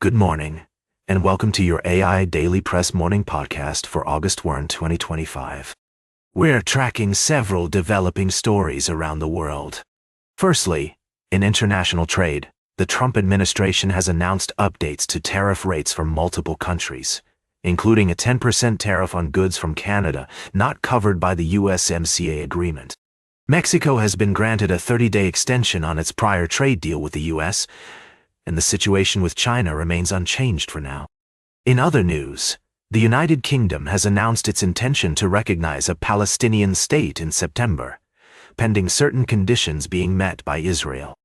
Good morning, and welcome to your AI Daily Press morning podcast for August 1, 2025. We're tracking several developing stories around the world. Firstly, in international trade, the Trump administration has announced updates to tariff rates for multiple countries, including a 10% tariff on goods from Canada not covered by the USMCA agreement. Mexico has been granted a 30-day extension on its prior trade deal with the U.S., and the situation with China remains unchanged for now. In other news, the United Kingdom has announced its intention to recognize a Palestinian state in September, pending certain conditions being met by Israel.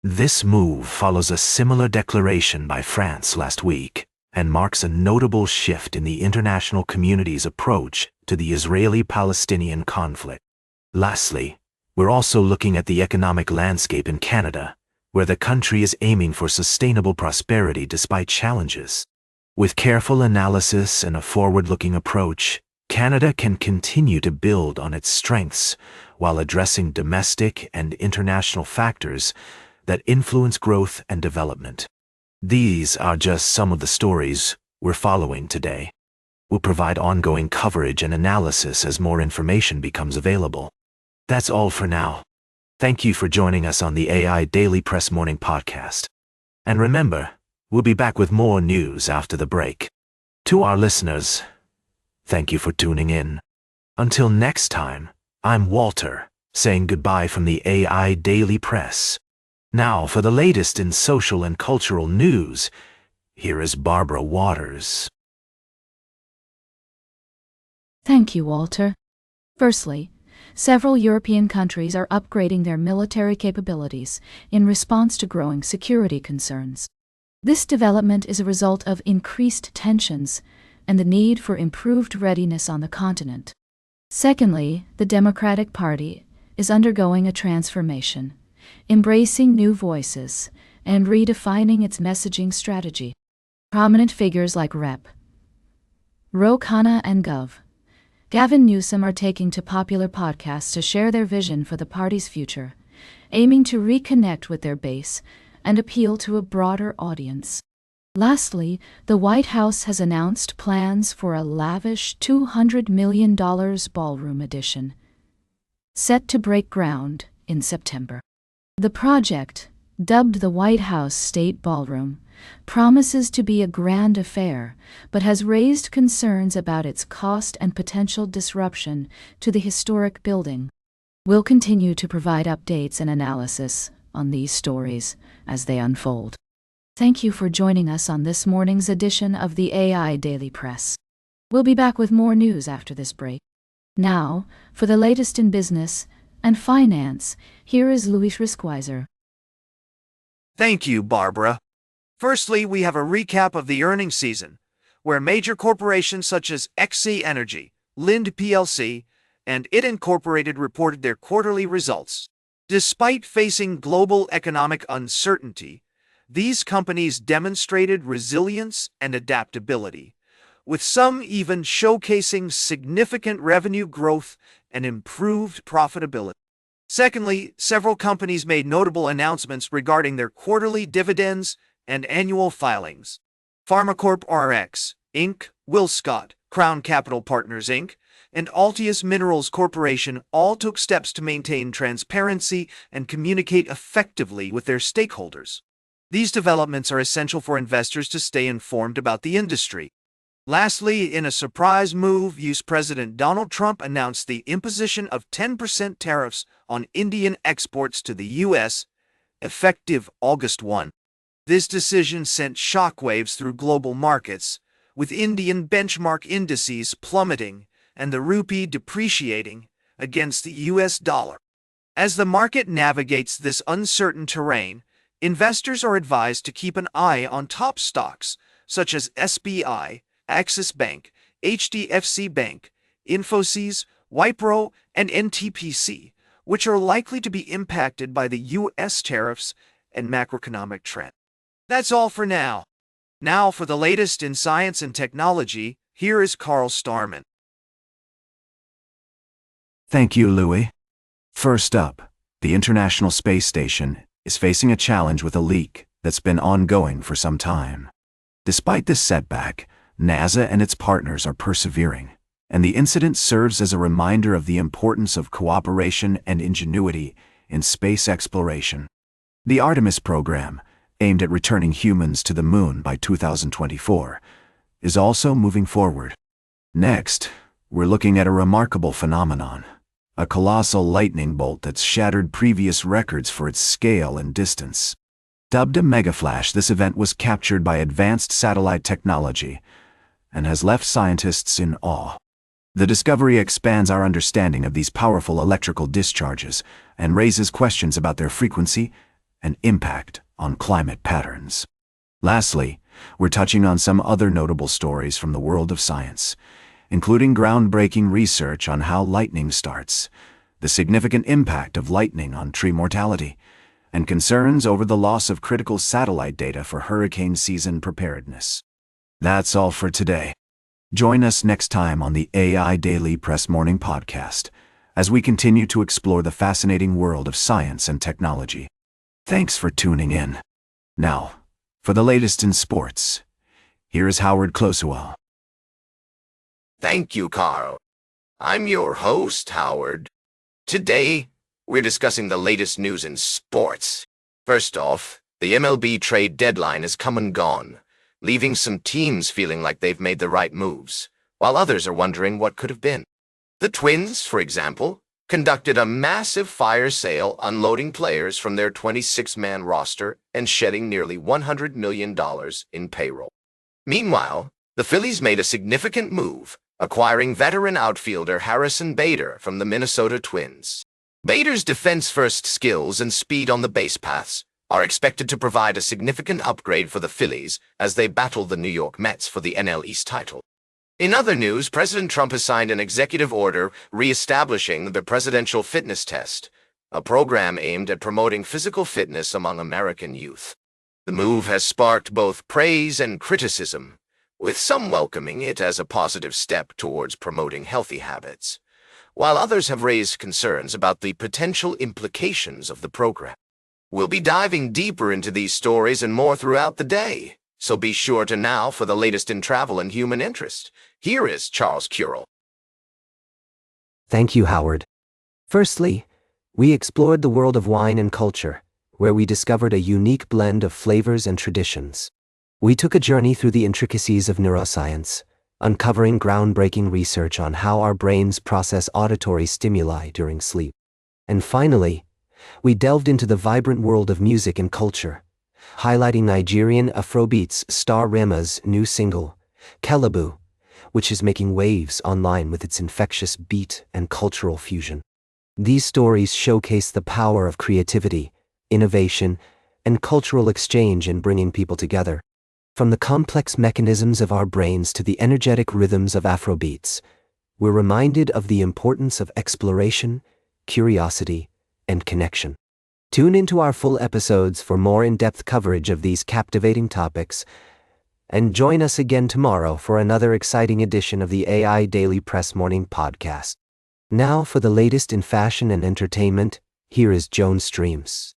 This move follows a similar declaration by France last week and marks a notable shift in the international community's approach to the Israeli-Palestinian conflict. Lastly, we're also looking at the economic landscape in Canada, where the country is aiming for sustainable prosperity despite challenges. With careful analysis and a forward-looking approach, Canada can continue to build on its strengths while addressing domestic and international factors that influence growth and development. These are just some of the stories we're following today. We'll provide ongoing coverage and analysis as more information becomes available. That's all for now. Thank you for joining us on the AI Daily Press Morning Podcast. And remember, we'll be back with more news after the break. To our listeners, thank you for tuning in. Until next time, I'm Walter, saying goodbye from the AI Daily Press. Now, for the latest in social and cultural news, here is Barbara Waters. Thank you, Walter. Firstly, several European countries are upgrading their military capabilities in response to growing security concerns. This development is a result of increased tensions and the need for improved readiness on the continent. Secondly, the Democratic Party is undergoing a transformation, embracing new voices and redefining its messaging strategy. Prominent figures like Rep. Ro Khanna and Gov. Gavin Newsom are taking to popular podcasts to share their vision for the party's future, aiming to reconnect with their base and appeal to a broader audience. Lastly, the White House has announced plans for a lavish $200 million ballroom addition, set to break ground in September. The project, dubbed the White House State Ballroom, promises to be a grand affair, but has raised concerns about its cost and potential disruption to the historic building. We'll continue to provide updates and analysis on these stories as they unfold. Thank you for joining us on this morning's edition of the AI Daily Press. We'll be back with more news after this break. Now, for the latest in business and finance, here is Louis Riskwiser. Thank you, Barbara. Firstly, we have a recap of the earnings season, where major corporations such as XC Energy, Lind plc, and IT Incorporated reported their quarterly results. Despite facing global economic uncertainty, these companies demonstrated resilience and adaptability, with some even showcasing significant revenue growth and improved profitability. Secondly, several companies made notable announcements regarding their quarterly dividends and annual filings. Pharmacorp RX, Inc., WillScot, Crown Capital Partners, Inc., and Altius Minerals Corporation all took steps to maintain transparency and communicate effectively with their stakeholders. These developments are essential for investors to stay informed about the industry. Lastly, in a surprise move, US President Donald Trump announced the imposition of 10% tariffs on Indian exports to the U.S., effective August 1. This decision sent shockwaves through global markets, with Indian benchmark indices plummeting and the rupee depreciating against the U.S. dollar. As the market navigates this uncertain terrain, investors are advised to keep an eye on top stocks such as SBI, Axis Bank, HDFC Bank, Infosys, Wipro, and NTPC, which are likely to be impacted by the U.S. tariffs and macroeconomic trends. That's all for now. Now for the latest in science and technology, here is Carl Starman. Thank you, Louis. First up, the International Space Station is facing a challenge with a leak that's been ongoing for some time. Despite this setback, NASA and its partners are persevering, and the incident serves as a reminder of the importance of cooperation and ingenuity in space exploration. The Artemis program, aimed at returning humans to the moon by 2024, is also moving forward. Next, we're looking at a remarkable phenomenon, a colossal lightning bolt that's shattered previous records for its scale and distance. Dubbed a megaflash, this event was captured by advanced satellite technology and has left scientists in awe. The discovery expands our understanding of these powerful electrical discharges and raises questions about their frequency and impact on climate patterns. Lastly, we're touching on some other notable stories from the world of science, including groundbreaking research on how lightning starts, the significant impact of lightning on tree mortality, and concerns over the loss of critical satellite data for hurricane season preparedness. That's all for today. Join us next time on the AI Daily Press Morning Podcast as we continue to explore the fascinating world of science and technology. Thanks for tuning in. Now, for the latest in sports, here is Howard Closewell. Thank you, Carl. I'm your host, Howard. Today, we're discussing the latest news in sports. First off, the MLB trade deadline has come and gone, leaving some teams feeling like they've made the right moves, while others are wondering what could have been. The Twins, for example, conducted a massive fire sale, unloading players from their 26-man roster and shedding nearly $100 million in payroll. Meanwhile, the Phillies made a significant move, acquiring veteran outfielder Harrison Bader from the Minnesota Twins. Bader's defense-first skills and speed on the base paths are expected to provide a significant upgrade for the Phillies as they battle the New York Mets for the NL East title. In other news, President Trump has signed an executive order re-establishing the presidential fitness test, a program aimed at promoting physical fitness among American youth. The move has sparked both praise and criticism, with some welcoming it as a positive step towards promoting healthy habits, while others have raised concerns about the potential implications of the program. We'll be diving deeper into these stories and more throughout the day, so be sure to now for the latest in travel and human interest. Here is Charles Curel. Thank you, Howard. Firstly, we explored the world of wine and culture, where we discovered a unique blend of flavors and traditions. We took a journey through the intricacies of neuroscience, uncovering groundbreaking research on how our brains process auditory stimuli during sleep. And finally, we delved into the vibrant world of music and culture, highlighting Nigerian Afrobeats star Rema's new single, Kelebu, which is making waves online with its infectious beat and cultural fusion. These stories showcase the power of creativity, innovation, and cultural exchange in bringing people together. From the complex mechanisms of our brains to the energetic rhythms of Afrobeats, we're reminded of the importance of exploration, curiosity, and connection. Tune into our full episodes for more in-depth coverage of these captivating topics, and join us again tomorrow for another exciting edition of the AI Daily Press Morning Podcast. Now for the latest in fashion and entertainment, here is Joan Streams.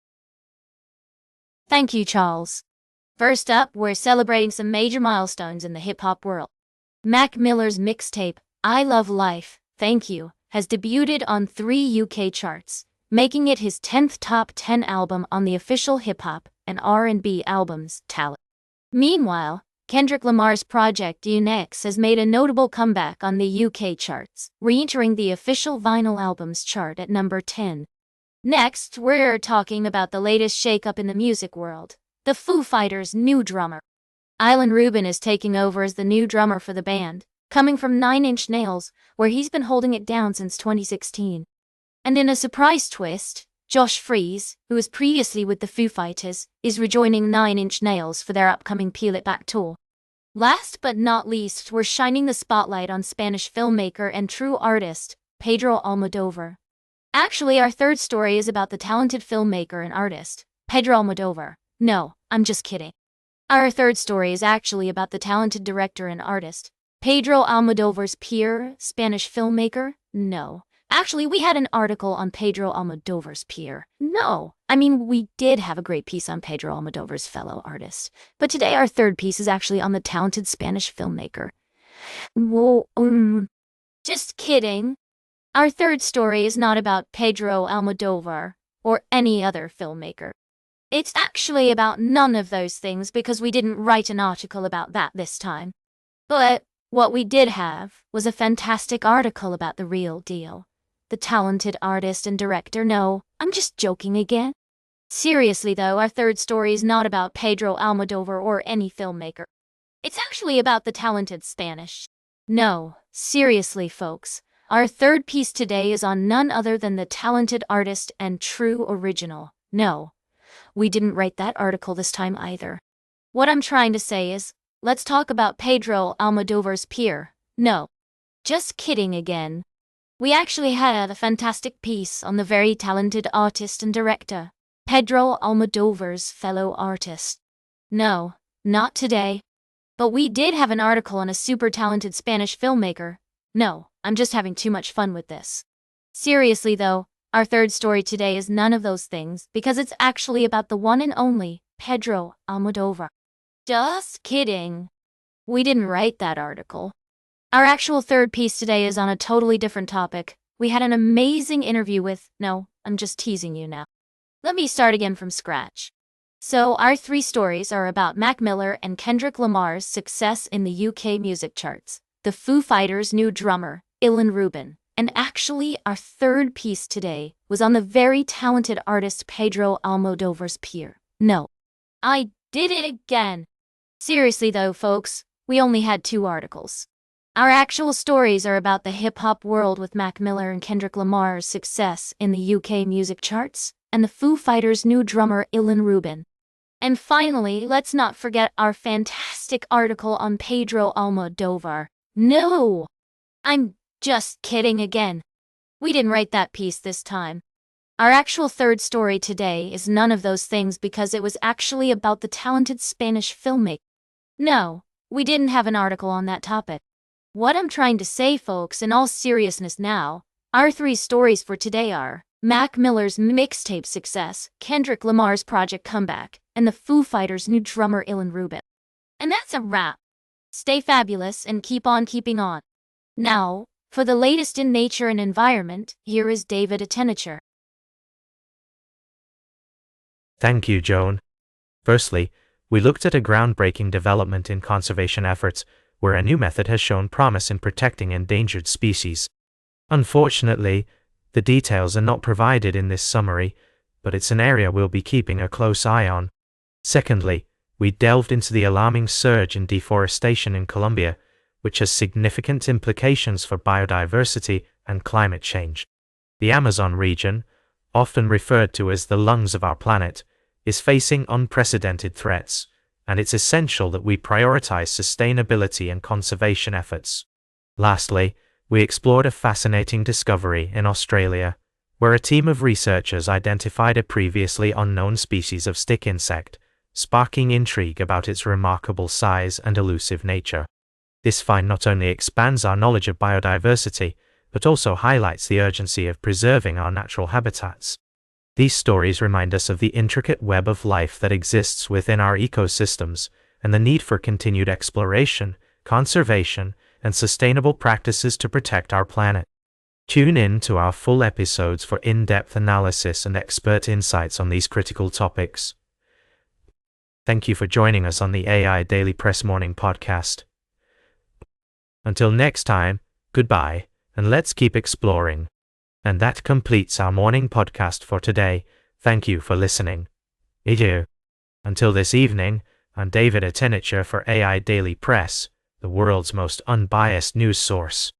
Thank you, Charles. First up, we're celebrating some major milestones in the hip-hop world. Mac Miller's mixtape, I Love Life, Thank You, has debuted on 3 UK charts, making it his 10th top 10 album on the official hip-hop and R&B albums tally. Meanwhile, Kendrick Lamar's project UNX has made a notable comeback on the UK charts, re-entering the official vinyl albums chart at number 10. Next, we're talking about the latest shakeup in the music world. The Foo Fighters' new drummer. Ilan Rubin is taking over as the new drummer for the band, coming from 9 Inch Nails, where he's been holding it down since 2016. And in a surprise twist, Josh Freese, who was previously with the Foo Fighters, is rejoining 9 Inch Nails for their upcoming Peel It Back tour. Last but not least, we're shining the spotlight on Spanish filmmaker and true artist, Pedro Almodovar. Actually, our third story is about the talented filmmaker and artist, Pedro Almodovar. No, I'm just kidding. Our third story is actually about the talented director and artist, Pedro Almodovar's peer, Spanish filmmaker? No, Actually, we had an article on Pedro Almodovar's pier. No, I mean, we did have a great piece on Pedro Almodovar's fellow artist. But today our third piece is actually on the talented Spanish filmmaker. Whoa, just kidding. Our third story is not about Pedro Almodovar or any other filmmaker. It's actually about none of those things because we didn't write an article about that this time. But what we did have was a fantastic article about the real deal. The talented artist and director. No, I'm just joking again. Seriously though, our third story is not about Pedro Almodovar or any filmmaker. It's actually about the talented Spanish. No, seriously folks, our third piece today is on none other than the talented artist and true original. No, we didn't write that article this time either. What I'm trying to say is, let's talk about Pedro Almodovar's pier. No, just kidding again. We actually had a fantastic piece on the very talented artist and director, Pedro Almodovar's fellow artist. No, not today. But we did have an article on a super talented Spanish filmmaker. No, I'm just having too much fun with this. Seriously though, our third story today is none of those things because it's actually about the one and only Pedro Almodovar. Just kidding. We didn't write that article. Our actual third piece today is on a totally different topic. We had an amazing interview with... No, I'm just teasing you now. Let me start again from scratch. So, our three stories are about Mac Miller and Kendrick Lamar's success in the UK music charts, the Foo Fighters' new drummer, Ilan Rubin, and actually our third piece today was on the very talented artist Pedro Almodovar's pier. No, I did it again. Seriously though, folks, we only had 2 articles. Our actual stories are about the hip-hop world with Mac Miller and Kendrick Lamar's success in the UK music charts, and the Foo Fighters' new drummer Ilan Rubin. And finally, let's not forget our fantastic article on Pedro Almodovar. No! I'm just kidding again. We didn't write that piece this time. Our actual third story today is none of those things because it was actually about the talented Spanish filmmaker. No, we didn't have an article on that topic. What I'm trying to say, folks, in all seriousness now, our 3 stories for today are Mac Miller's mixtape success, Kendrick Lamar's project comeback, and the Foo Fighters' new drummer Ilan Rubin. And that's a wrap. Stay fabulous and keep on keeping on. Now, for the latest in nature and environment, here is David Attenacher. Thank you, Joan. Firstly, we looked at a groundbreaking development in conservation efforts where a new method has shown promise in protecting endangered species. Unfortunately, the details are not provided in this summary, but it's an area we'll be keeping a close eye on. Secondly, we delved into the alarming surge in deforestation in Colombia, which has significant implications for biodiversity and climate change. The Amazon region, often referred to as the lungs of our planet, is facing unprecedented threats, and it's essential that we prioritize sustainability and conservation efforts. Lastly, we explored a fascinating discovery in Australia, where a team of researchers identified a previously unknown species of stick insect, sparking intrigue about its remarkable size and elusive nature. This find not only expands our knowledge of biodiversity, but also highlights the urgency of preserving our natural habitats. These stories remind us of the intricate web of life that exists within our ecosystems and the need for continued exploration, conservation, and sustainable practices to protect our planet. Tune in to our full episodes for in-depth analysis and expert insights on these critical topics. Thank you for joining us on the AI Daily Press Morning Podcast. Until next time, goodbye, and let's keep exploring. And that completes our morning podcast for today. Thank you for listening. Adieu. Until this evening, I'm David Attenacher for AI Daily Press, the world's most unbiased news source.